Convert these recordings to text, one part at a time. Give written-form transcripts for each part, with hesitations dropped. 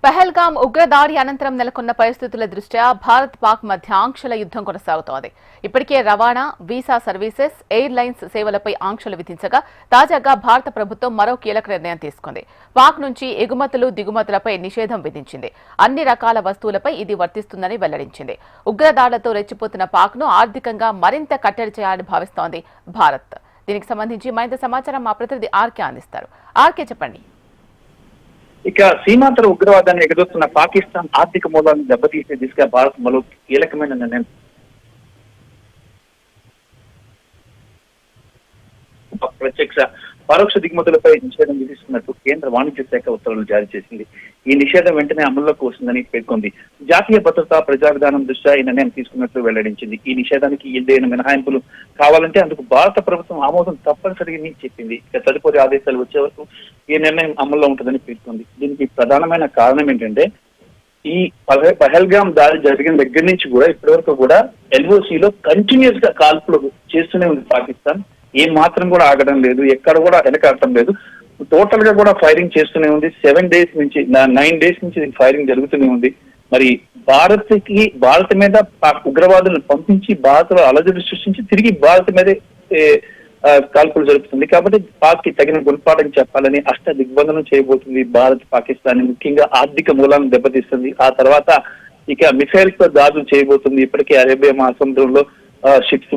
పహల్గాం ఉగ్రదాడి అనంతరం నెలకొన్న పరిస్థితుల దృష్ట్యా భారత్ పాక్ మధ్య ఆంక్షల యుద్ధం కొనసాగుతోంది. ఇప్పటికే రవాణా, వీసా సర్వీసెస్, ఎయిర్ లైన్స్ సేవలపై ఆంక్షలు విధించగా తాజాగా భారత ప్రభుత్వం మరో కీలక నిర్ణయం తీసుకుంది. పాక్ నుంచి ఎగుమతులు, దిగుమతులపై నిషేధం విధించింది. అన్ని రకాల వస్తువులపై ఇది వర్తిస్తుందని వెల్లడించింది. ఉగ్రదాడులతో రెచ్చిపోతున్న పాక్ను ఆర్థికంగా మరింత కట్టడి చేయాలని భావిస్తోంది భారత్. దీనికి సంబంధించి మరింత సమాచారం మా ప్రతినిధి ఆర్కే అందిస్తారు. ఆర్కే, చెప్పండి. ఇక సీమాంతర ఉగ్రవాదాన్ని ఎగదొస్తున్న పాకిస్తాన్ ఆర్థిక మూలాలను దెబ్బతీసే దిశగా భారత్ మరో కీలకమైన నిర్ణయం ప్రత్యక్ష పరోక్ష దిగుమతులపై నిషేధం విధిస్తున్నట్టు కేంద్ర వాణిజ్య శాఖ ఉత్తర్వులు జారీ చేసింది. ఈ నిషేధం వెంటనే అమల్లోకి వస్తుందని పేర్కొంది. జాతీయ భద్రత, ప్రజా విధానం దృష్ట్యా ఈ నిర్ణయం తీసుకున్నట్లు వెల్లడించింది. ఈ నిషేధానికి ఏదైనా మినహాయింపులు కావాలంటే అందుకు భారత ప్రభుత్వం ఆమోదం తప్పనిసరిగా చెప్పింది. ఇక తదుపరి ఆదేశాలు వచ్చే వరకు ఈ నిర్ణయం అమల్లో ఉంటుందని పేర్కొంది. దీనికి ప్రధానమైన కారణం ఏంటంటే ఈ పహల్గాం దాడి జరిగిన దగ్గర నుంచి కూడా ఇప్పటి వరకు కూడా ఎల్ఓసిలో కంటిన్యూస్ గా కాల్పులు చేస్తూనే ఉంది పాకిస్తాన్. ఏం మాత్రం కూడా ఆగడం లేదు, ఎక్కడ కూడా వెనకాడటం లేదు. టోటల్ గా కూడా ఫైరింగ్ చేస్తూనే ఉంది. 9 డేస్ నుంచి ఫైరింగ్ జరుగుతూనే ఉంది. మరి భారత్ మీద ఉగ్రవాదులను పంపించి భారత్ అలజడి సృష్టించి తిరిగి భారత్ మీదే కాల్పులు జరుపుతుంది. కాబట్టి పాక్ కి తగిన గుణపాఠం చెప్పాలని అష్ట దిగ్బంధనం చేయబోతుంది భారత్ పాకిస్తాన్. ముఖ్యంగా ఆర్థిక మూలాలను దెబ్బతీస్తుంది. ఆ తర్వాత ఇక మిసైల్స్ తో దాడులు చేయబోతుంది. ఇప్పటికే అరేబియా మహాసముద్రంలో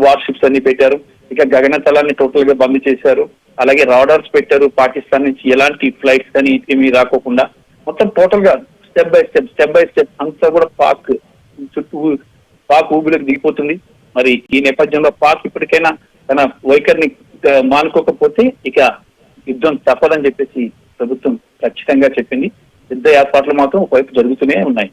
వార్ షిప్స్ అన్ని పెట్టారు. ఇక గగనతలాన్ని టోటల్ గా బంద్ చేశారు. అలాగే రాడార్స్ పెట్టారు. పాకిస్తాన్ నుంచి ఎలాంటి ఫ్లైట్స్ కానీ ఏమీ రాకోకుండా మొత్తం టోటల్ గా స్టెప్ బై స్టెప్ అంతా కూడా పాక్ ఊబిలోకి దిగిపోతుంది. మరి ఈ నేపథ్యంలో పాక్ ఇప్పటికైనా తన వైఖరిని మానుకోకపోతే ఇక యుద్ధం తప్పదని చెప్పేసి ప్రభుత్వం ఖచ్చితంగా చెప్పింది. యుద్ధ ఏర్పాట్లు మాత్రం ఒకవైపు జరుగుతూనే ఉన్నాయి.